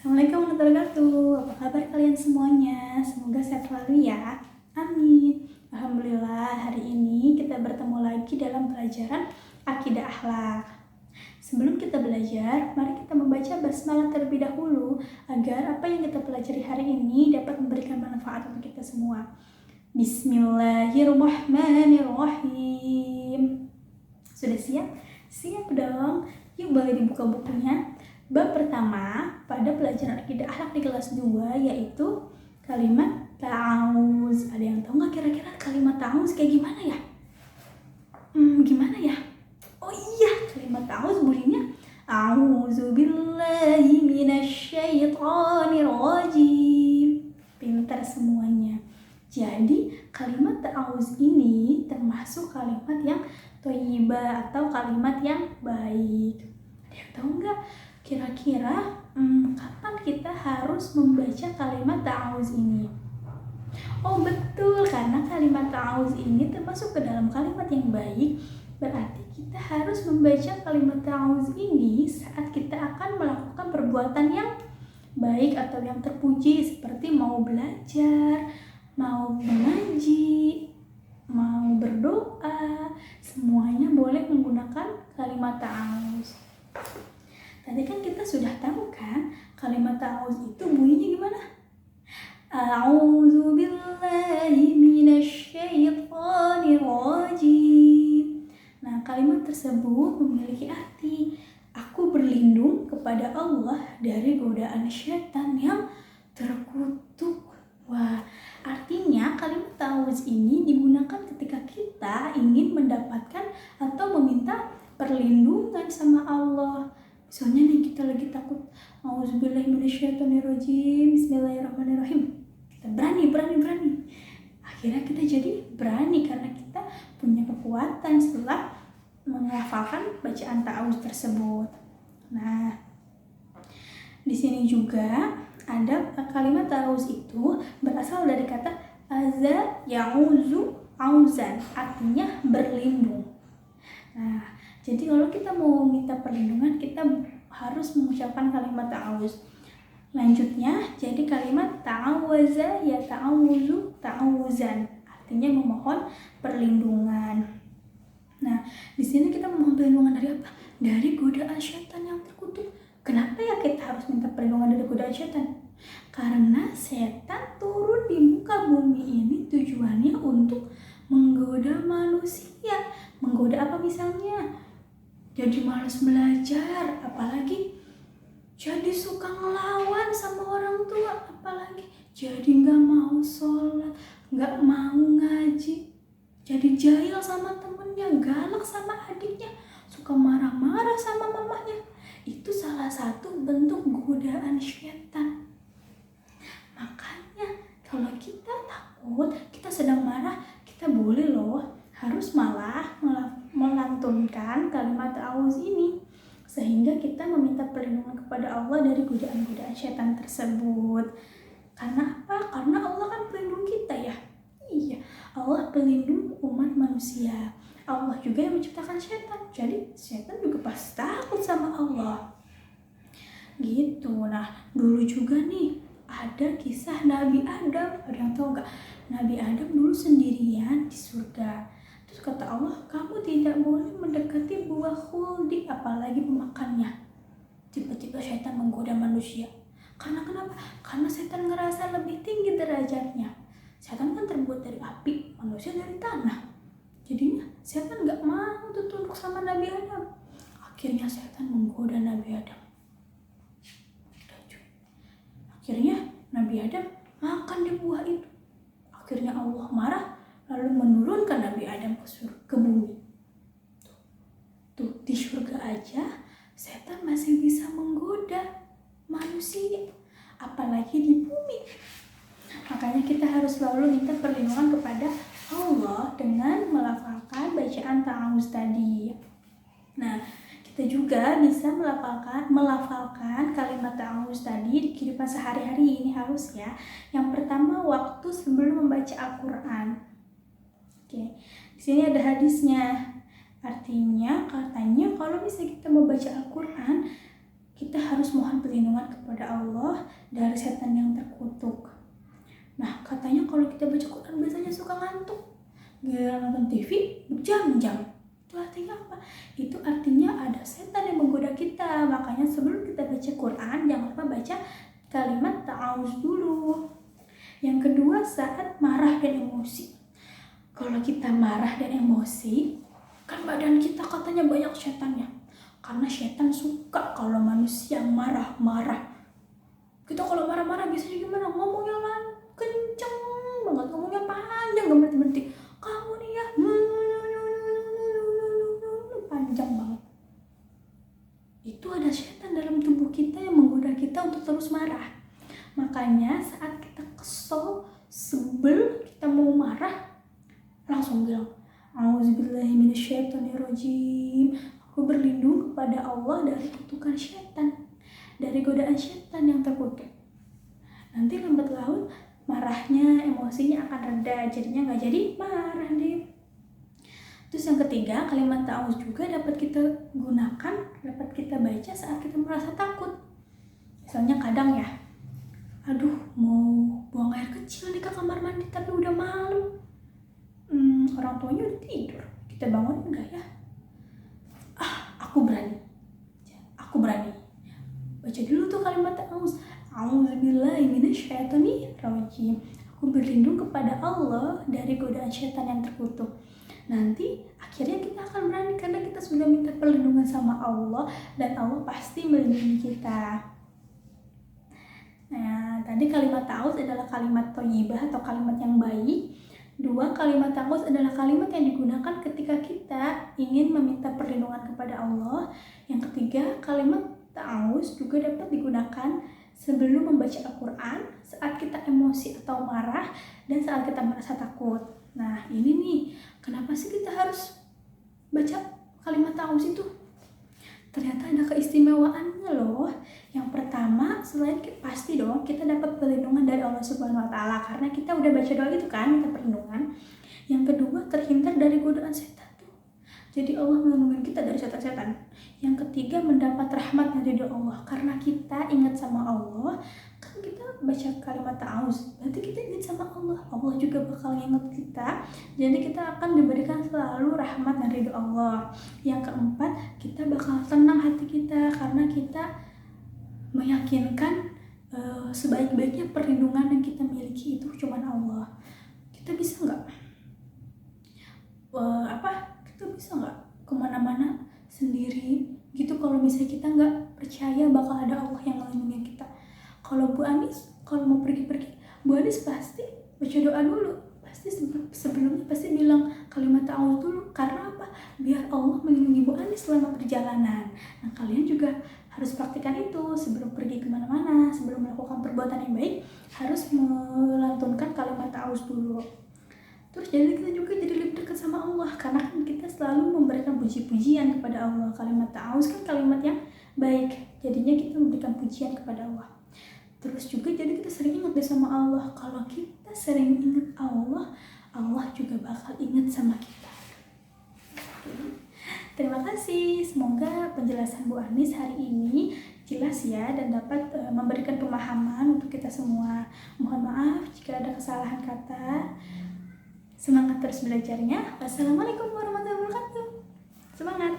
Assalamualaikum warahmatullahi wabarakatuh. Apa kabar kalian semuanya? Semoga sehat selalu ya. Amin. Alhamdulillah, hari ini kita bertemu lagi dalam pelajaran Akidah Akhlak. Sebelum kita belajar, mari kita membaca basmalah terlebih dahulu agar apa yang kita pelajari hari ini dapat memberikan manfaat untuk kita semua. Bismillahirrahmanirrahim. Sudah siap? Siap dong. Yuk boleh dibuka bukunya. Bab pertama pada pelajaran akidah akhlak di kelas 2 yaitu kalimat ta'awuz. Ada yang tahu nggak kira-kira kalimat ta'awuz kayak gimana ya? Gimana ya? Oh iya, kalimat ta'awuz bunyinya A'udzubillahi minasyaitonirrajim. Pintar semuanya. Jadi kalimat ta'awuz ini termasuk kalimat yang thayyibah atau kalimat yang baik. Ada yang tahu nggak? Kira-kira kapan kita harus membaca kalimat ta'awuz ini? Oh betul, karena kalimat ta'awuz ini termasuk ke dalam kalimat yang baik. Berarti kita harus membaca kalimat ta'awuz ini saat kita akan melakukan perbuatan yang baik atau yang terpuji, seperti mau belajar, mau mengaji, mau berdoa, semuanya boleh menggunakan kalimat ta'awuz. Tadi kan kita sudah tahu kan kalimat ta'awuz itu bunyinya gimana? A'udzubillahi minasyaitonirrajim. Nah, kalimat tersebut memiliki arti aku berlindung kepada Allah dari godaan syaitan yang terkutuk. Wah, artinya kalimat ta'awuz ini digunakan ketika kita ingin mendapatkan atau meminta perlindungan sama Allah. Misalnya nih kita lagi takut, auzubillahi minasyaitonirrajim, bismillahirrahmanirrahim. Kita berani. Akhirnya kita jadi berani karena kita punya kekuatan setelah menghafalkan bacaan ta'awuz tersebut. Nah, di sini juga ada kalimat ta'awuz itu berasal dari kata aza ya'uzu auzan, artinya berlindung. Nah, jadi kalau kita mau minta perlindungan, kita harus mengucapkan kalimat ta'awuz. Lanjutnya, jadi kalimat ta'awaza ya ta'awuzu ta'awuzan, artinya memohon perlindungan. Nah, di sini kita memohon perlindungan dari apa? Dari godaan syaitan yang terkutuk. Kenapa ya kita harus minta perlindungan dari godaan syaitan? Karena setan turun di muka bumi ini tujuannya untuk menggoda manusia. Menggoda apa misalnya? Jadi malas belajar, apalagi jadi suka ngelawan sama orang tua, apalagi jadi gak mau sholat, gak mau ngaji, jadi jahil sama temennya, galak sama adiknya, suka marah-marah sama mamanya. Itu salah satu bentuk godaan syaitan. Makanya kalau kita takut, kita sedang marah, kita boleh loh harus malah melantunkan kalimat ta'awuz ini sehingga kita meminta perlindungan kepada Allah dari godaan-godaan syaitan tersebut. Karena apa? Karena Allah kan pelindung kita ya. Iya, Allah pelindung umat manusia. Allah juga yang menciptakan syaitan. Jadi syaitan juga pasti takut sama Allah. Gitu. Nah, dulu juga nih ada kisah Nabi Adam. Ada yang tahu gak? Nabi Adam dulu sendirian di surga. Terus kata Allah, kamu tidak boleh mendekati buah khuldi, apalagi memakannya. Tiba-tiba syaitan menggoda manusia. Karena kenapa? Karena syaitan ngerasa lebih tinggi derajatnya. Syaitan kan terbuat dari api, manusia dari tanah. Jadinya syaitan gak mau tunduk sama Nabi Adam. Akhirnya syaitan menggoda Nabi Adam. Akhirnya Nabi Adam makan di buah itu. Akhirnya Allah marah, lalu menurunkan Nabi Adam ke bumi. Tuh, di surga aja setan masih bisa menggoda manusia, apalagi di bumi. Makanya kita harus selalu minta perlindungan kepada Allah dengan melafalkan bacaan ta'awuz tadi. Nah, kita juga bisa melafalkan kalimat ta'awuz tadi di kehidupan sehari-hari ini harus ya. Yang pertama, waktu sebelum membaca Al-Quran. Oke, di sini ada hadisnya. Artinya katanya kalau misalnya kita mau baca Al-Quran, kita harus mohon perlindungan kepada Allah dari setan yang terkutuk. Nah, katanya kalau kita baca Quran biasanya suka ngantuk. Giliran nonton TV berjam-jam. Itu artinya apa? Itu artinya ada setan yang menggoda kita. Makanya sebelum kita baca Quran, jangan lupa baca kalimat ta'awuz dulu. Yang kedua, saat marah dan emosi. Kalau kita marah dan emosi, kan badan kita katanya banyak setannya. Karena setan suka kalau manusia marah-marah. Kita kalau marah-marah biasanya gimana? Ngomongnya kenceng banget, ngomongnya panjang, gak berhenti-berhenti. Kamu nih ya, panjang banget. Itu ada setan dalam tubuh kita yang menggoda kita untuk terus marah. Makanya saat kita kesel, sebel, kita mau marah, langsung bilang, A'udzubillahi minasyaitonirrajim. Aku berlindung kepada Allah dari kutukan setan, dari godaan setan yang terkutuk. Nanti lambat laun marahnya, emosinya akan reda, jadinya nggak jadi marah deh. Terus yang ketiga, kalimat ta'awuz juga dapat kita gunakan, dapat kita baca saat kita merasa takut. Misalnya kadang ya, aduh mau buang air kecil nih ke kamar mandi tapi udah malam, orang tuanya udah tidur, kita bangun enggak ya? Aku berani. Baca dulu tuh kalimat ta'awuz. A'udzubillahi minasyaitonirrajim. Aku berlindung kepada Allah dari godaan setan yang terkutuk. Nanti akhirnya kita akan berani karena kita sudah minta perlindungan sama Allah dan Allah pasti melindungi kita. Nah, tadi kalimat ta'awuz adalah kalimat thayyibah atau kalimat yang baik. Dua, kalimat ta'awuz adalah kalimat yang digunakan ketika kita ingin meminta perlindungan kepada Allah. Yang ketiga, kalimat ta'awuz juga dapat digunakan sebelum membaca Al-Quran, saat kita emosi atau marah, dan saat kita merasa takut. Nah, ini nih, kenapa sih kita harus baca kalimat ta'awuz itu? Ternyata ada keistimewaannya loh. Yang pertama, selain pasti dong kita dapat perlindungan dari Allah Subhanahu wa Ta'ala karena kita udah baca doa itu kan, minta perlindungan. Yang kedua, terhindar dari godaan setan tuh. Jadi Allah melindungi kita dari setan-setan. Yang ketiga, mendapat rahmat dari Allah karena kita ingat sama Allah. Kan kita baca kalimat ta'awuz, berarti kita ingat sama Allah. Allah juga bakal ingat kita. Jadi kita akan diberikan selalu rahmat dari Allah. Yang keempat, kita bakal tenang hati kita karena kita meyakinkan sebaik-baiknya perlindungan yang kita miliki itu cuma Allah. Kita bisa nggak kita bisa nggak kemana-mana sendiri gitu kalau misalnya kita nggak percaya bakal ada Allah yang melindungi kita? Kalau Bu Anis kalau mau pergi-pergi, Bu Anis pasti baca doa dulu, pasti sebelumnya pasti bilang kalimat ta'awuz dulu. Karena apa? Biar Allah melindungi Bu Anis selama perjalanan. Nah, kalian juga harus praktikkan itu sebelum pergi kemana-mana, sebelum melakukan perbuatan yang baik, harus melantunkan kalimat ta'awuz dulu. Terus jadi kita juga jadi lebih dekat sama Allah karena kan kita selalu memberikan puji-pujian kepada Allah. Kalimat ta'awuz kan kalimat yang baik, jadinya kita memberikan pujian kepada Allah. Terus juga jadi kita sering ingat deh sama Allah. Kalau kita sering ingat Allah, Allah juga bakal ingat sama kita. Terima kasih, semoga penjelasan Bu Anis hari ini jelas ya dan dapat memberikan pemahaman untuk kita semua. Mohon maaf jika ada kesalahan kata. Semangat terus belajarnya. Wassalamualaikum warahmatullahi wabarakatuh. Semangat.